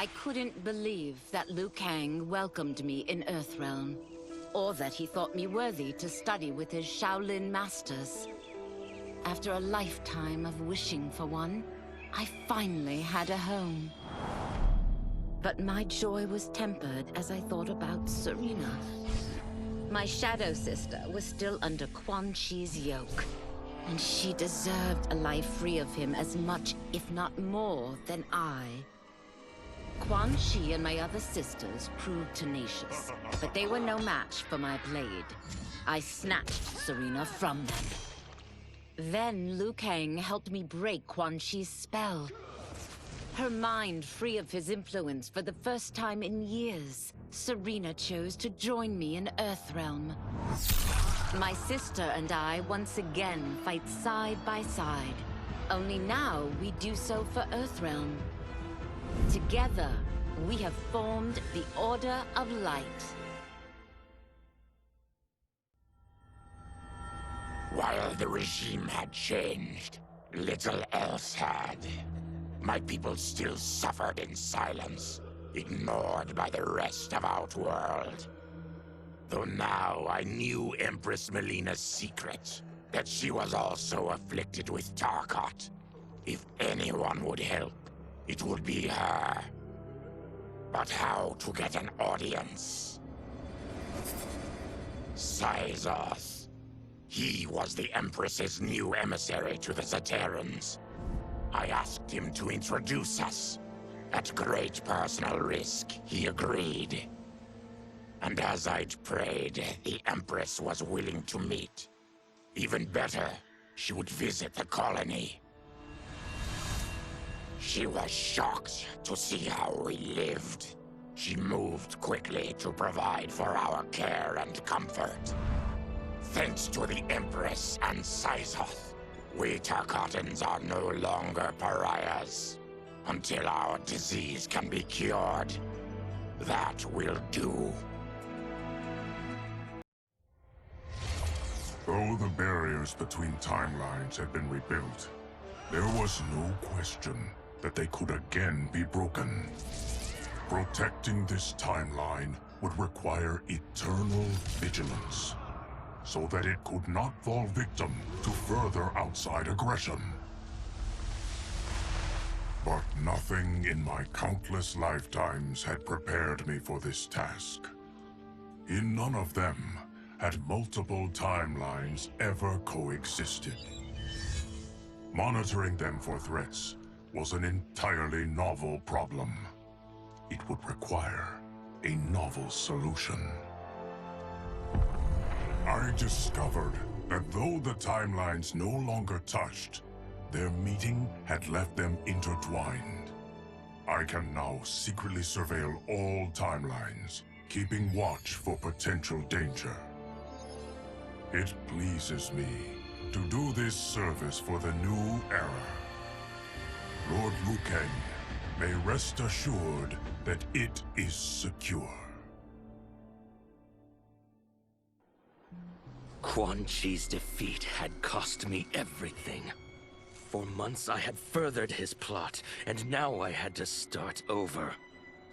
I couldn't believe that Liu Kang welcomed me in Earthrealm, or that he thought me worthy to study with his Shaolin masters. After a lifetime of wishing for one, I finally had a home. But my joy was tempered as I thought about Serena. My shadow sister was still under Quan Chi's yoke, and she deserved a life free of him as much, if not more, than I. Quan Chi and my other sisters proved tenacious, but they were no match for my blade. I snatched Serena from them. Then Liu Kang helped me break Quan Chi's spell. Her mind free of his influence for the first time in years, Serena chose to join me in Earthrealm. My sister and I once again fight side by side. Only now we do so for Earthrealm. Together, we have formed the Order of Light. While the regime had changed, little else had. My people still suffered in silence, ignored by the rest of Outworld. Though now I knew Empress Melina's secret, that she was also afflicted with Tarkat. If anyone would help, it would be her. But how to get an audience? Syzoth. He was the Empress's new emissary to the Zaterrans. I asked him to introduce us. At great personal risk, he agreed. And as I'd prayed, the Empress was willing to meet. Even better, she would visit the colony. She was shocked to see how we lived. She moved quickly to provide for our care and comfort. Thanks to the Empress and Syzoth, we Tarkatans are no longer pariahs. Until our disease can be cured, that will do. Though the barriers between timelines had been rebuilt, there was no question that they could again be broken. Protecting this timeline would require eternal vigilance, so that it could not fall victim to further outside aggression. But nothing in my countless lifetimes had prepared me for this task. In none of them had multiple timelines ever coexisted. Monitoring them for threats was an entirely novel problem. It would require a novel solution. I discovered that though the timelines no longer touched, their meeting had left them intertwined. I can now secretly surveil all timelines, keeping watch for potential danger. It pleases me to do this service for the new era. Lord Liu Kang may rest assured that it is secure. Quan Chi's defeat had cost me everything. For months I had furthered his plot, and now I had to start over.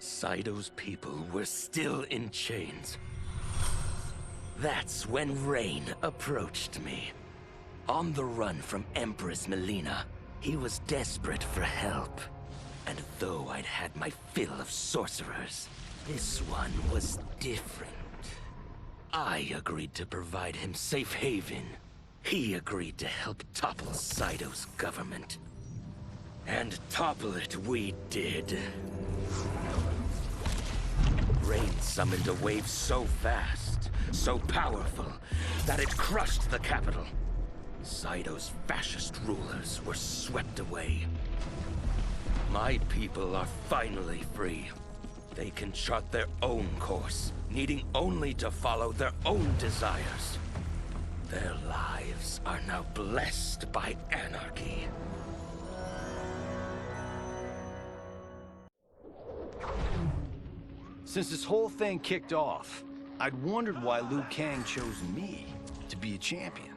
Saito's people were still in chains. That's when Rain approached me. On the run from Empress Melina, he was desperate for help. And though I'd had my fill of sorcerers, this one was different. I agreed to provide him safe haven. He agreed to help topple Saito's government. And topple it we did. Rain summoned a wave so fast, so powerful, that it crushed the capital. Saito's fascist rulers were swept away. My people are finally free. They can chart their own course, needing only to follow their own desires. Their lives are now blessed by anarchy. Since this whole thing kicked off, I'd wondered why Liu Kang chose me to be a champion.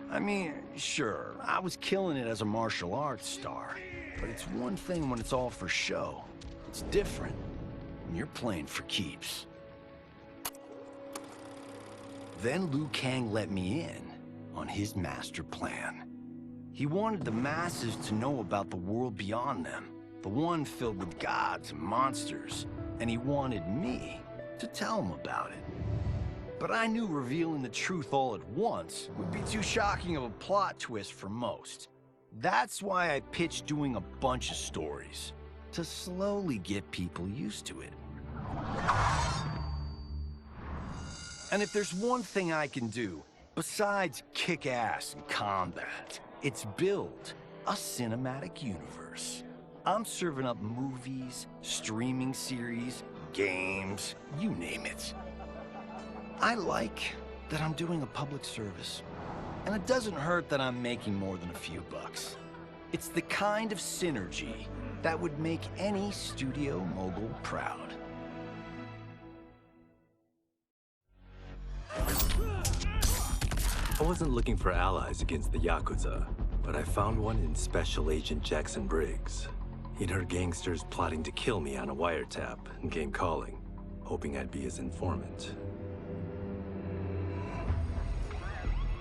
I mean, sure, I was killing it as a martial arts star, but it's one thing when it's all for show. It's different. And you're playing for keeps. Then Liu Kang let me in on his master plan. He wanted the masses to know about the world beyond them, the one filled with gods and monsters, and he wanted me to tell them about it. But I knew revealing the truth all at once would be too shocking of a plot twist for most. That's why I pitched doing a bunch of stories, to slowly get people used to it. And if there's one thing I can do, besides kick ass in combat, it's build a cinematic universe. I'm serving up movies, streaming series, games, you name it. I like that I'm doing a public service. And it doesn't hurt that I'm making more than a few bucks. It's the kind of synergy that would make any studio mogul proud. I wasn't looking for allies against the Yakuza, but I found one in Special Agent Jackson Briggs. He'd heard gangsters plotting to kill me on a wiretap and came calling, hoping I'd be his informant.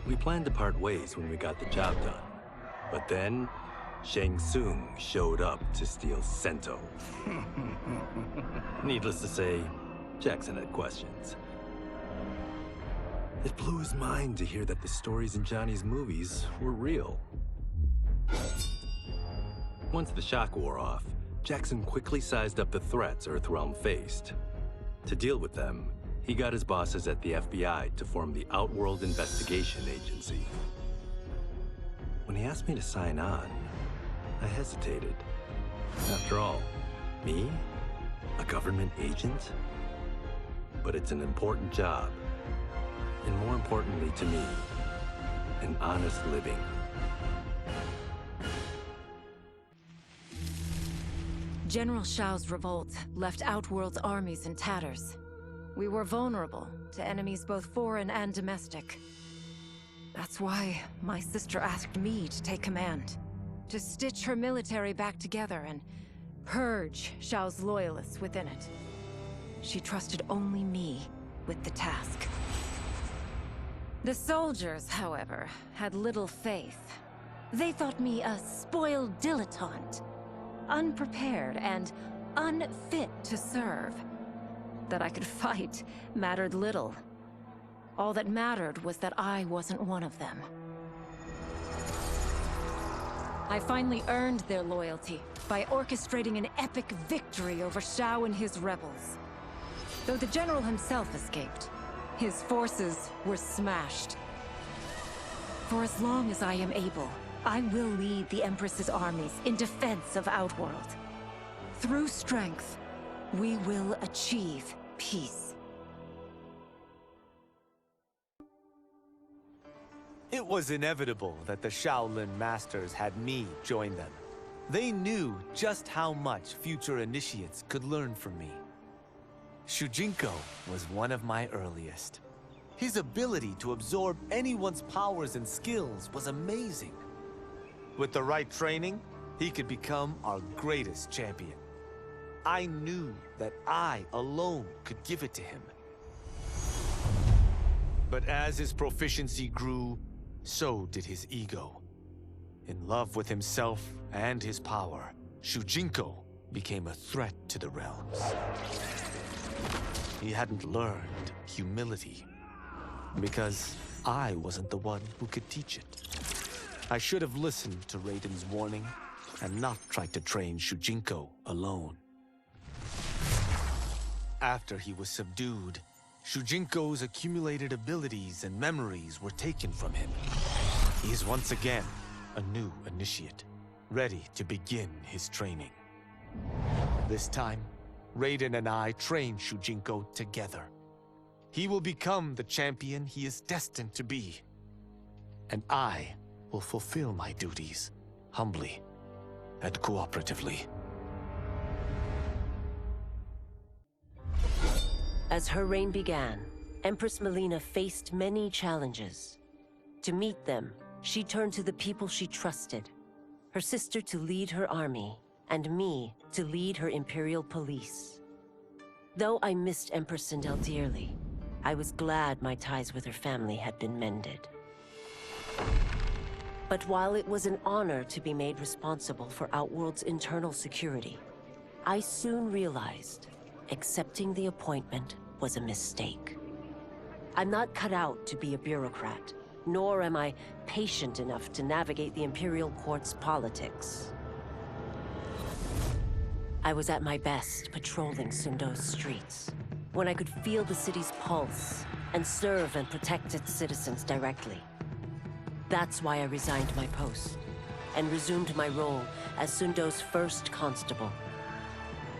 We planned to part ways when we got the job done, but then Shang Tsung showed up to steal Sento. Needless to say, Jackson had questions. It blew his mind to hear that the stories in Johnny's movies were real. Once the shock wore off, Jackson quickly sized up the threats Earthrealm faced. To deal with them, he got his bosses at the FBI to form the Outworld Investigation Agency. When he asked me to sign on, I hesitated. After all, me? A government agent? But it's an important job. And more importantly to me, an honest living. General Shao's revolt left Outworld's armies in tatters. We were vulnerable to enemies both foreign and domestic. That's why my sister asked me to take command, to stitch her military back together and purge Shao's loyalists within it. She trusted only me with the task. The soldiers, however, had little faith. They thought me a spoiled dilettante, unprepared and unfit to serve. That I could fight mattered little. All that mattered was that I wasn't one of them. I finally earned their loyalty by orchestrating an epic victory over Shao and his rebels. Though the general himself escaped, his forces were smashed. For as long as I am able, I will lead the Empress's armies in defense of Outworld. Through strength, we will achieve peace. It was inevitable that the Shaolin Masters had me join them. They knew just how much future initiates could learn from me. Shujinko was one of my earliest. His ability to absorb anyone's powers and skills was amazing. With the right training, he could become our greatest champion. I knew that I alone could give it to him. But as his proficiency grew, so did his ego. In love with himself and his power, Shujinko became a threat to the realms. He hadn't learned humility, because I wasn't the one who could teach it. I should have listened to Raiden's warning and not tried to train Shujinko alone. After he was subdued, Shujinko's accumulated abilities and memories were taken from him. He is once again a new initiate, ready to begin his training. This time, Raiden and I train Shujinko together. He will become the champion he is destined to be. And I will fulfill my duties, humbly and cooperatively. As her reign began, Empress Melina faced many challenges. To meet them, she turned to the people she trusted. Her sister to lead her army, and me to lead her Imperial police. Though I missed Empress Sindel dearly, I was glad my ties with her family had been mended. But while it was an honor to be made responsible for Outworld's internal security, I soon realized accepting the appointment was a mistake. I'm not cut out to be a bureaucrat, nor am I patient enough to navigate the Imperial Court's politics. I was at my best patrolling Sundo's streets, when I could feel the city's pulse and serve and protect its citizens directly. That's why I resigned my post and resumed my role as Sundo's first constable.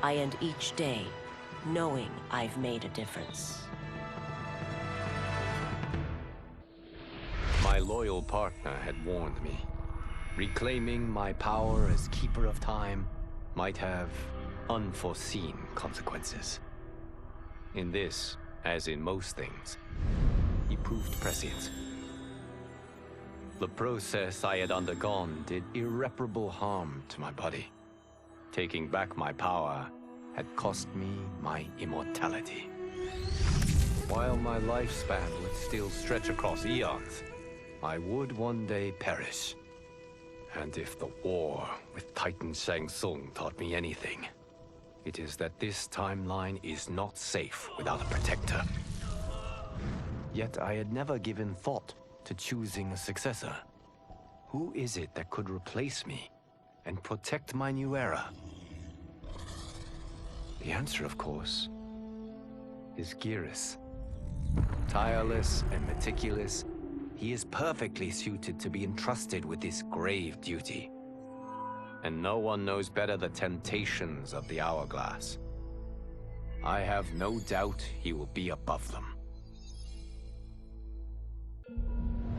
I end each day knowing I've made a difference. My loyal partner had warned me. Reclaiming my power as Keeper of Time might have unforeseen consequences. In this, as in most things, he proved prescient. The process I had undergone did irreparable harm to my body. Taking back my power had cost me my immortality. While my lifespan would still stretch across eons, I would one day perish. And if the war with Titan Shang Tsung taught me anything, it is that this timeline is not safe without a protector. Yet I had never given thought to choosing a successor. Who is it that could replace me and protect my new era? The answer, of course, is Geras. Tireless and meticulous, he is perfectly suited to be entrusted with this grave duty. And no one knows better the temptations of the Hourglass. I have no doubt he will be above them.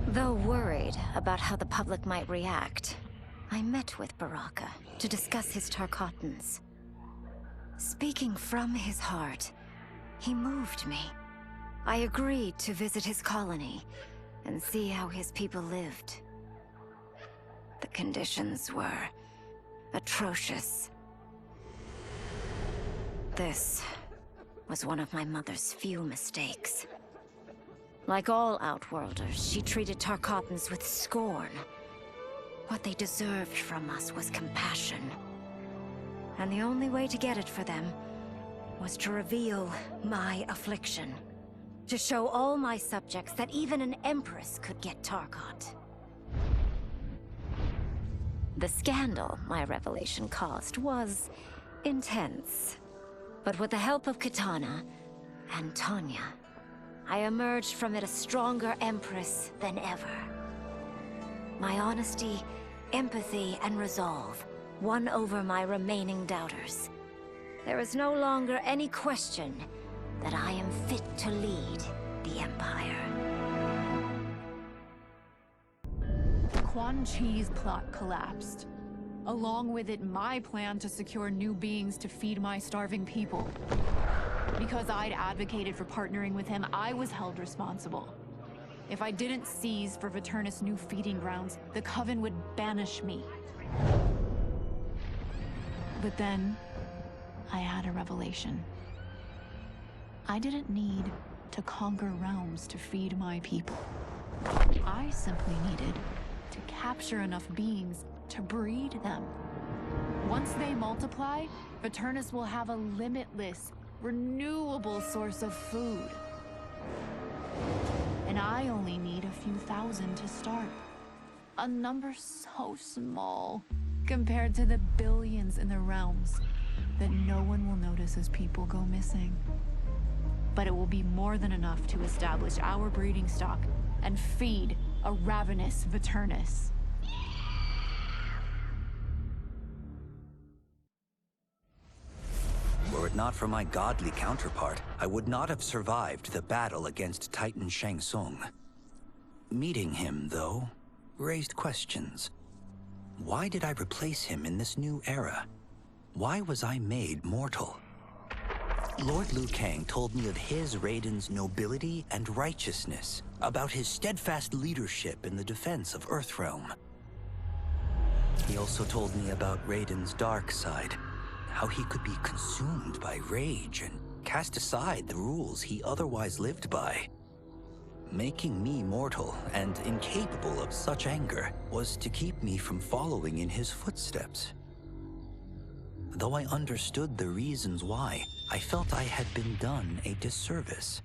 Though worried about how the public might react, I met with Baraka to discuss his Tarkatans. Speaking from his heart, he moved me. I agreed to visit his colony and see how his people lived. The conditions were atrocious. This was one of my mother's few mistakes. Like all Outworlders, she treated Tarkatans with scorn. What they deserved from us was compassion. And the only way to get it for them was to reveal my affliction. To show all my subjects that even an Empress could get Tarkat. The scandal my revelation caused was intense. But with the help of Kitana and Tanya, I emerged from it a stronger Empress than ever. My honesty, empathy, and resolve won over my remaining doubters. There is no longer any question that I am fit to lead the Empire. Quan Chi's plot collapsed. Along with it, my plan to secure new beings to feed my starving people. Because I'd advocated for partnering with him, I was held responsible. If I didn't seize for Viternus' new feeding grounds, the Coven would banish me. But then, I had a revelation. I didn't need to conquer realms to feed my people. I simply needed to capture enough beings to breed them. Once they multiply, Viternus will have a limitless, renewable source of food. And I only need a few thousand to start. A number so small compared to the billions in the realms that no one will notice as people go missing. But it will be more than enough to establish our breeding stock and feed a ravenous Viternus. Were it not for my godly counterpart, I would not have survived the battle against Titan Shang Tsung. Meeting him, though, raised questions. Why did I replace him in this new era? Why was I made mortal? Lord Liu Kang told me of his Raiden's nobility and righteousness, about his steadfast leadership in the defense of Earthrealm. He also told me about Raiden's dark side, how he could be consumed by rage and cast aside the rules he otherwise lived by. Making me mortal and incapable of such anger was to keep me from following in his footsteps. Though I understood the reasons why, I felt I had been done a disservice.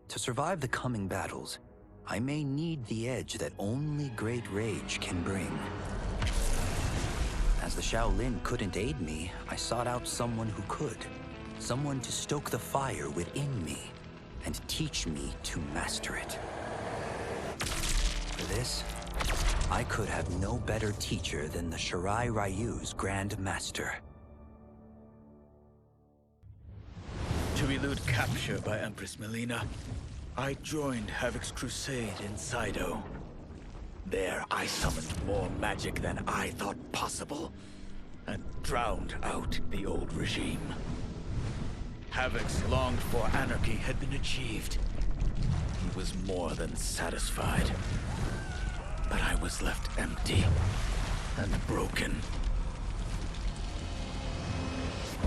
To survive the coming battles, I may need the edge that only great rage can bring. As the Shaolin couldn't aid me, I sought out someone who could. Someone to stoke the fire within me and teach me to master it. For this, I could have no better teacher than the Shirai Ryu's Grand Master. To elude capture by Empress Melina, I joined Havoc's crusade in Saido. There, I summoned more magic than I thought possible, and drowned out the old regime. Havoc's longed-for anarchy had been achieved. He was more than satisfied. But I was left empty and broken.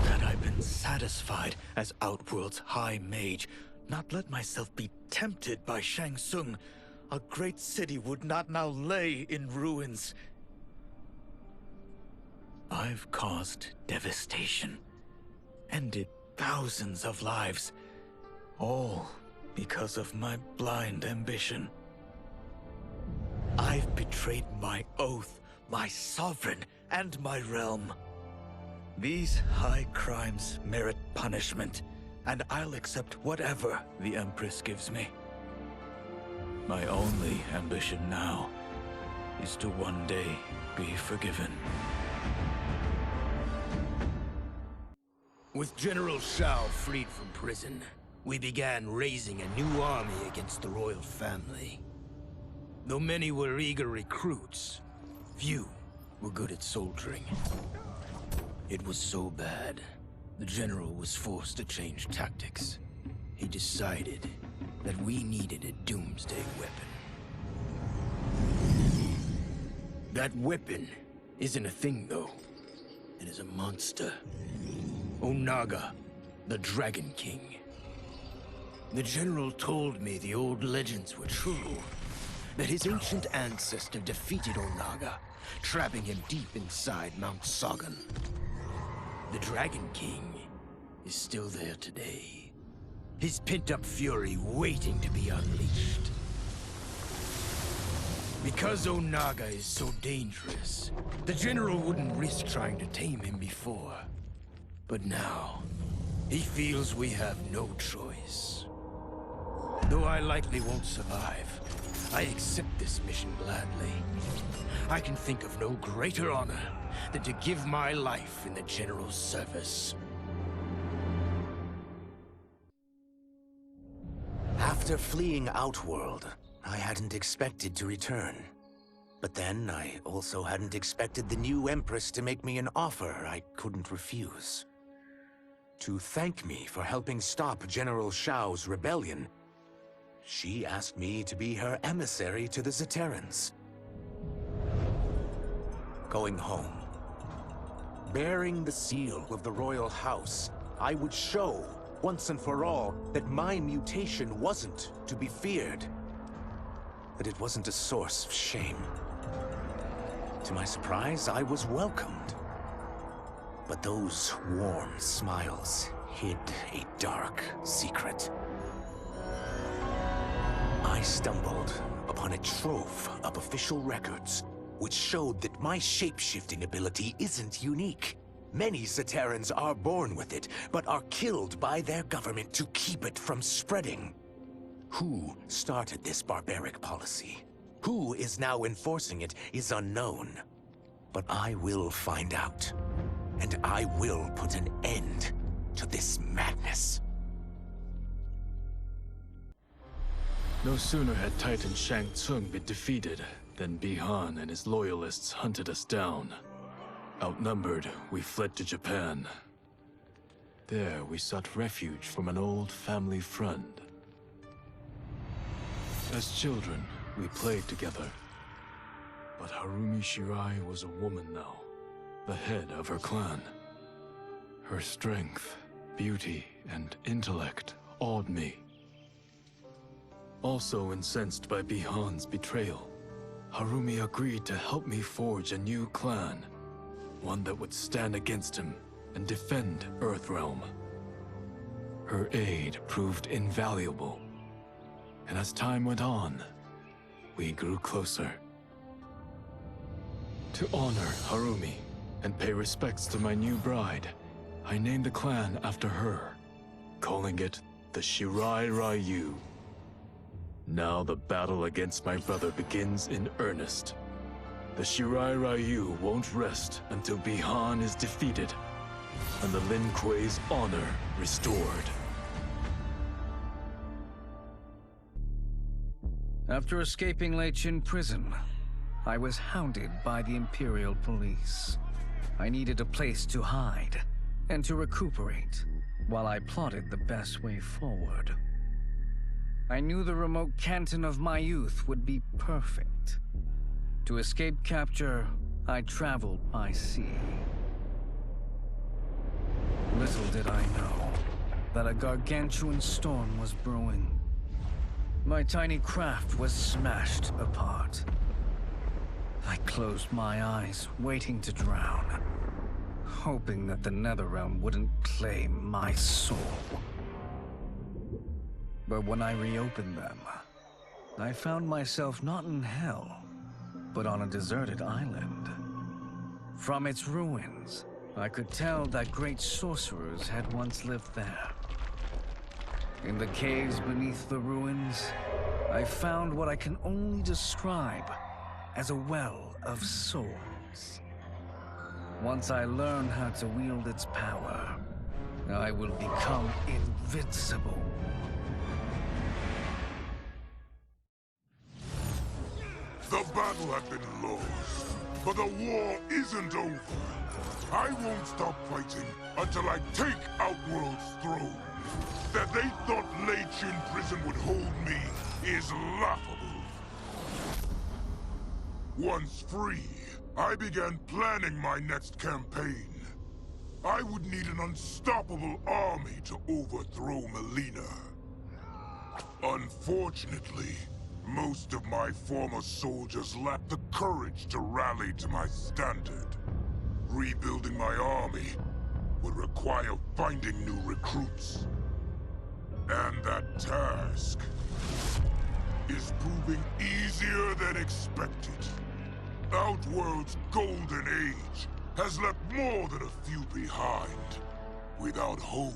Had I been satisfied as Outworld's High Mage, not let myself be tempted by Shang Tsung, a great city would not now lay in ruins. I've caused devastation, ended thousands of lives, all because of my blind ambition. I've betrayed my oath, my sovereign, and my realm. These high crimes merit punishment, and I'll accept whatever the Empress gives me. My only ambition now is to one day be forgiven. With General Shao freed from prison, we began raising a new army against the royal family. Though many were eager recruits, few were good at soldiering. It was so bad, the general was forced to change tactics. He decided that we needed a doomsday weapon. That weapon isn't a thing, though. It is a monster. Onaga, the Dragon King. The general told me the old legends were true. That his ancient ancestor defeated Onaga, trapping him deep inside Mount Sagan. The Dragon King is still there today. His pent-up fury waiting to be unleashed. Because Onaga is so dangerous, the general wouldn't risk trying to tame him before. But now, he feels we have no choice. Though I likely won't survive, I accept this mission gladly. I can think of no greater honor than to give my life in the general's service. After fleeing Outworld, I hadn't expected to return. But then, I also hadn't expected the new Empress to make me an offer I couldn't refuse. To thank me for helping stop General Shao's rebellion, she asked me to be her emissary to the Zaterrans. Going home, bearing the seal of the royal house, I would show, once and for all, that my mutation wasn't to be feared. That it wasn't a source of shame. To my surprise, I was welcomed. But those warm smiles hid a dark secret. I stumbled upon a trove of official records, which showed that my shape-shifting ability isn't unique. Many Zaterrans are born with it, but are killed by their government to keep it from spreading. Who started this barbaric policy? Who is now enforcing it is unknown. But I will find out. And I will put an end to this madness. No sooner had Titan Shang Tsung been defeated than Bihan and his loyalists hunted us down. Outnumbered, we fled to Japan. There, we sought refuge from an old family friend. As children, we played together. But Harumi Shirai was a woman now, the head of her clan. Her strength, beauty, and intellect awed me. Also incensed by Bihan's betrayal, Harumi agreed to help me forge a new clan, one that would stand against him and defend Earthrealm. Her aid proved invaluable, and as time went on, we grew closer. To honor Harumi and pay respects to my new bride, I named the clan after her, calling it the Shirai Ryu. Now the battle against my brother begins in earnest. The Shirai Ryu won't rest until Bihan is defeated and the Lin Kuei's honor restored. After escaping Leichin prison, I was hounded by the Imperial Police. I needed a place to hide and to recuperate while I plotted the best way forward. I knew the remote canton of my youth would be perfect. To escape capture, I traveled by sea. Little did I know that a gargantuan storm was brewing. My tiny craft was smashed apart. I closed my eyes, waiting to drown, hoping that the Netherrealm wouldn't claim my soul. But when I reopened them, I found myself not in hell, but on a deserted island. From its ruins, I could tell that great sorcerers had once lived there. In the caves beneath the ruins, I found what I can only describe as a well of souls. Once I learn how to wield its power, I will become invincible. The battle had been lost, but the war isn't over. I won't stop fighting until I take Outworld's throne. That they thought Leichin prison would hold me is laughable. Once free, I began planning my next campaign. I would need an unstoppable army to overthrow Melina. Unfortunately, most of my former soldiers lacked the courage to rally to my standard. Rebuilding my army would require finding new recruits. And that task is proving easier than expected. Outworld's golden age has left more than a few behind. Without hope,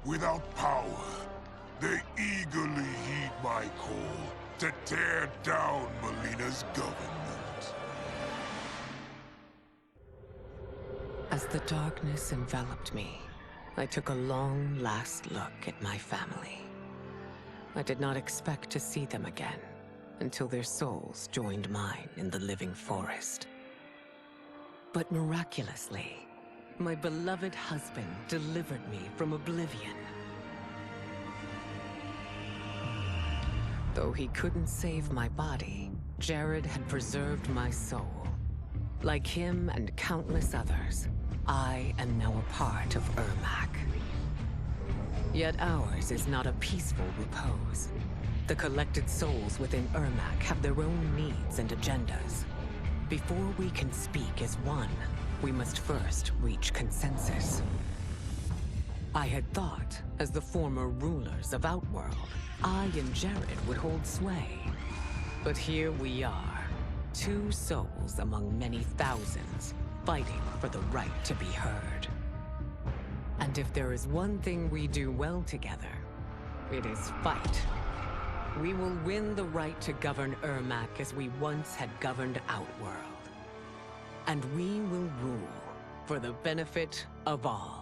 without power, they eagerly heed my call to tear down Melina's government. As the darkness enveloped me, I took a long last look at my family. I did not expect to see them again until their souls joined mine in the living forest. But miraculously, my beloved husband delivered me from oblivion. Though he couldn't save my body, Jared had preserved my soul. Like him and countless others, I am now a part of Ermac. Yet ours is not a peaceful repose. The collected souls within Ermac have their own needs and agendas. Before we can speak as one, we must first reach consensus. I had thought, as the former rulers of Outworld, I and Jared would hold sway. But here we are, two souls among many thousands, fighting for the right to be heard. And if there is one thing we do well together, it is fight. We will win the right to govern Ermac as we once had governed Outworld. And we will rule for the benefit of all.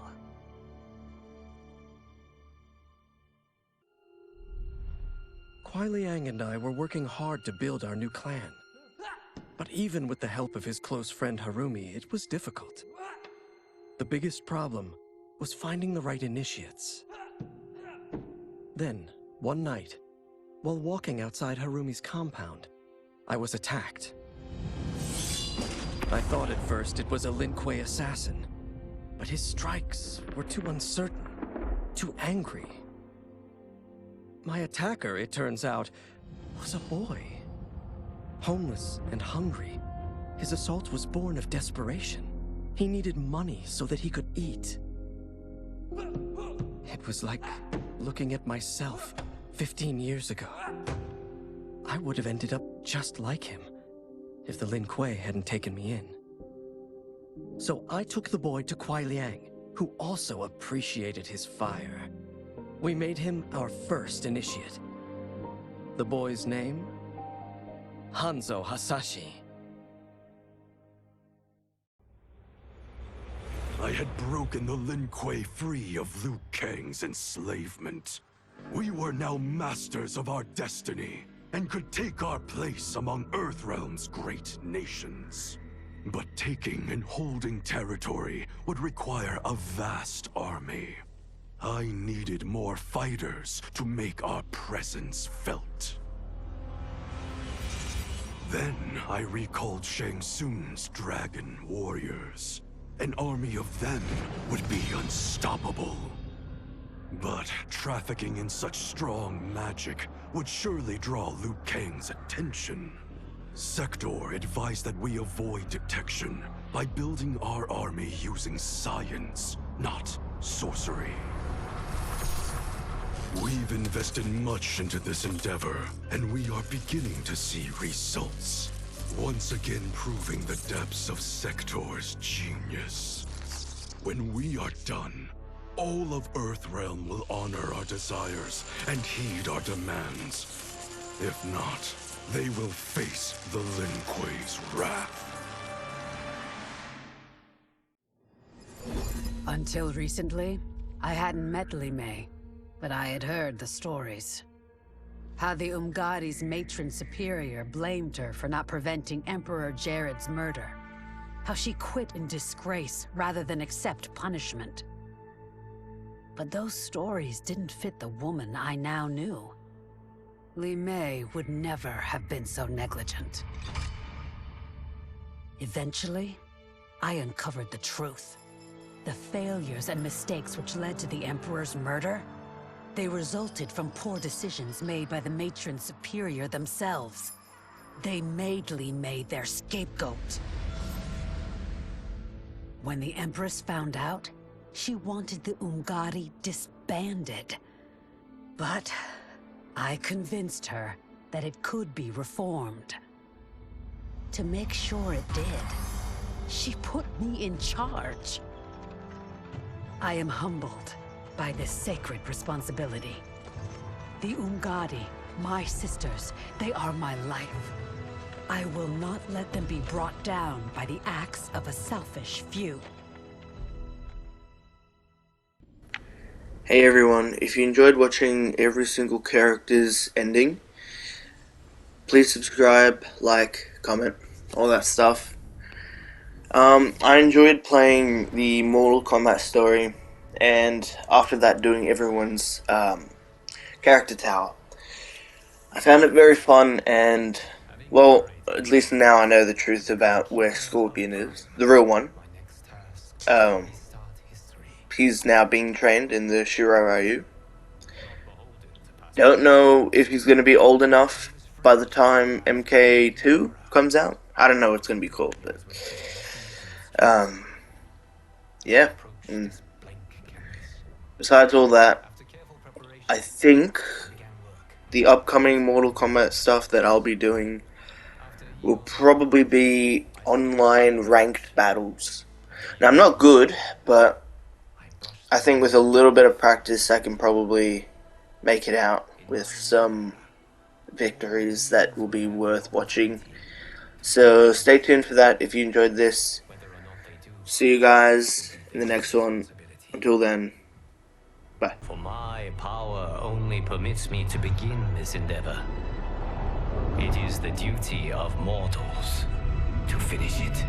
Kuai Liang and I were working hard to build our new clan. But even with the help of his close friend Harumi, it was difficult. The biggest problem was finding the right initiates. Then, one night, while walking outside Harumi's compound, I was attacked. I thought at first it was a Lin Kuei assassin, but his strikes were too uncertain, too angry. My attacker, it turns out, was a boy. Homeless and hungry, his assault was born of desperation. He needed money so that he could eat. It was like looking at myself 15 years ago. I would have ended up just like him if the Lin Kuei hadn't taken me in. So I took the boy to Kuai Liang, who also appreciated his fire. We made him our first initiate. The boy's name? Hanzo Hasashi. I had broken the Lin Kuei free of Liu Kang's enslavement. We were now masters of our destiny, and could take our place among Earthrealm's great nations. But taking and holding territory would require a vast army. I needed more fighters to make our presence felt. Then I recalled Shang Tsung's dragon warriors. An army of them would be unstoppable. But trafficking in such strong magic would surely draw Liu Kang's attention. Sector advised that we avoid detection by building our army using science, not sorcery. We've invested much into this endeavor, and we are beginning to see results. Once again proving the depths of Sector's genius. When we are done, all of Earthrealm will honor our desires and heed our demands. If not, they will face the Lin Kuei's wrath. Until recently, I hadn't met Li Mei, but I had heard the stories. How the Umgadi's matron superior blamed her for not preventing Emperor Jared's murder. How she quit in disgrace rather than accept punishment. But those stories didn't fit the woman I now knew. Li Mei would never have been so negligent. Eventually, I uncovered the truth. The failures and mistakes which led to the Emperor's murder, they resulted from poor decisions made by the matron superior themselves. They made Li Mei their scapegoat. When the Empress found out, she wanted the Umgadi disbanded. But I convinced her that it could be reformed. To make sure it did, she put me in charge. I am humbled by this sacred responsibility. The Umgadi, my sisters, they are my life. I will not let them be brought down by the acts of a selfish few. Hey everyone, if you enjoyed watching every single character's ending, please subscribe, like, comment, all that stuff. I enjoyed playing the Mortal Kombat story, and after that doing everyone's character tower. I found it very fun, and, well, at least now I know the truth about where Scorpion is, the real one. He's now being trained in the Shiro Ryu. Don't know if he's going to be old enough by the time MK2 comes out. I don't know what it's going to be called, but yeah. And besides all that, I think the upcoming Mortal Kombat stuff that I'll be doing will probably be online ranked battles. Now, I'm not good, but I think with a little bit of practice I can probably make it out with some victories that will be worth watching. So stay tuned for that if you enjoyed this. See you guys in the next one. Until then, bye. For my power only permits me to begin this endeavor. It is the duty of mortals to finish it.